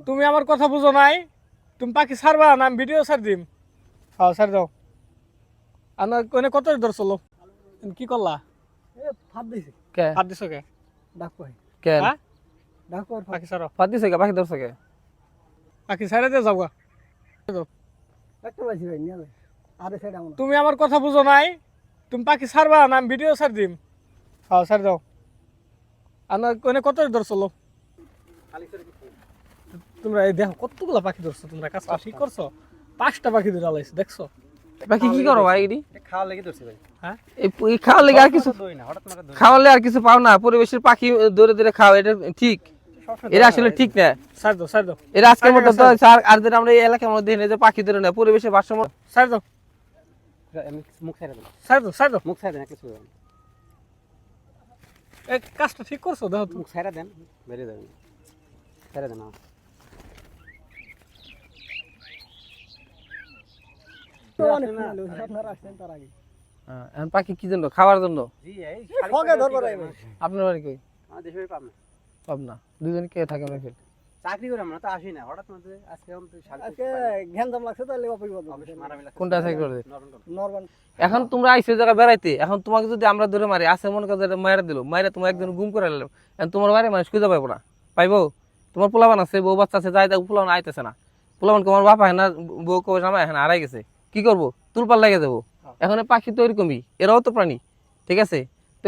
তুমি আমার কথা বুঝো নাই। তুমি পাখি ছাড়বা না আমি ভিডিও ছাড় দিম। হ্যাঁ ছাড় দাও। আমার কোনে কত ধরছলো কি করলা? ফাঁদ দিছে। কে হাত দিছো কে? ডাক কই। কেন হ্যাঁ ডাক কই পাখি ছাড়ো। ফাঁদ দিছে কে? পাখি ধরছে কে? পাখি ছাড়ে দিয়ে যাও গা। একটা পাইছি ভাই নিয়ে আরে সেটা আমরা। তুমি আমার কথা বুঝো নাই। তুমি পাখি ছাড়বা না আমি ভিডিও ছাড় দিম। হ্যাঁ ছাড় দাও। আমার কোনে কত ধরছলো? তোমরা এই দেখো কতগুলা পাখি ধরছো, তোমরা কাজটা ঠিক করছো। 5টা পাখি ধরে আলাইছে দেখছো? পাখি কি করো ভাই এডি? খাওয়া লেগে ধরছে ভাই। হ্যাঁ এই খাওয়ার লেগে আর কিছু দই না, হঠাৎ মারা দই। খাওয়ালে আর কিছু পাও না। পরিবেশের পাখি ধরে ধরে খাও, এটা ঠিক? এটা আসলে ঠিক না। ছাড় দাও ছাড় দাও এটা আজকের মতো তো আর যেটা আমরা এই এলাকার মধ্যে এনে যে পাখি ধরে না, পরিবেশের ভারসাম্য। ছাড় দাও আমি মুখ ছেড়ে দেন। ছাড় দাও ছাড় দাও। মুখ ছেড়ে দেন কিছু। এই কাজটা ঠিক করছো দেখো তুমি। মুখ ছেড়ে দেন, বেরিয়ে যাবেন। ছেড়ে দেন। তো অনেক ফোন হলো আপনারা আসেন তার আগে। এখন পাখি কি জন্য? খাওয়ার জন্য? জি এই ফগে ধরবার আইবে। আপনার বাড়ি কই? আমার দেশে পাবনা। পাবনা। দুজন কে থাকে আমরা ফের? চাকরি করে আমরা তো আসি না, হঠাৎ মধ্যে আজকে আমি তো আজকে ঘ্যানদাম লাগছে তাহলে বাপই বলবো। মারামারি লাগছে। কোনটা চাকরি করে? নরমান এখন তোমরা আইছো জায়গা বেড়াইতে, এখন তোমাকে যদি আমরা ধরে মারি, আছে মনে করো যে মায়েরা দিল, মায়েরা তোমার একজন গুম করে নিলাম, এখন তোমার বাড়ি মানুষ খুঁজে পাইবো না। পাইবো? তোমার পোলাবান আছে, বউ বাচ্চা আছে, যাই দেখো পোলাবান আইতেছে না। পোলাবানকে আমার বাপা হ্যাঁ না, বউ কবে জামাই হ্যাঁ হারাই গেছে, কি করবো? তুলপাল লেগে যাবো। এখন এই পাখি তো এরকমই, এরাও তো প্রাণী, ঠিক আছে? তো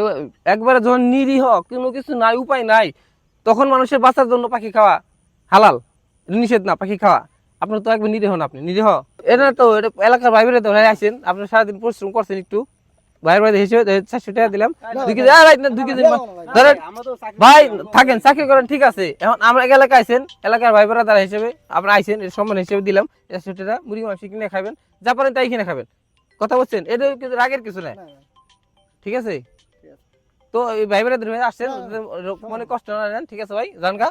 একবারে যখন নিরীহ কোনো কিছু নাই, উপায় নাই, তখন মানুষের বাঁচার জন্য পাখি খাওয়া হালাল, নিষেধ না পাখি খাওয়া। আপনার তো একবার নিরীহ না, আপনি নিরীহ। এটা তো এটা এলাকার বাইরে তো আসেন, আপনি সারাদিন পরিশ্রম করছেন, একটু বাইরে বাইরে হিসেবে 400 টাকা দিলাম, 2 কেজি 2 কেজি ধরেন আমরা তো চাকরি ভাই থাকেন, চাকরি করেন, ঠিক আছে। এখন আমরা এক এলাকায় আইছেন, এলাকার ভাই বোনেরা হিসেবে আপনারা আইছেন, এর সম্মান হিসেবে দিলাম 100 টাকা, মুরগি মাংস কিনে খাবেন, যা পারেন তাই কিনে খাবেন। কথা বলছেন, এটা কিন্তু রাগের কিছু নাই, ঠিক আছে? তো এই ভাই বোনেরা আসছেন, মনে কষ্ট না নেন, ঠিক আছে ভাই, জানগা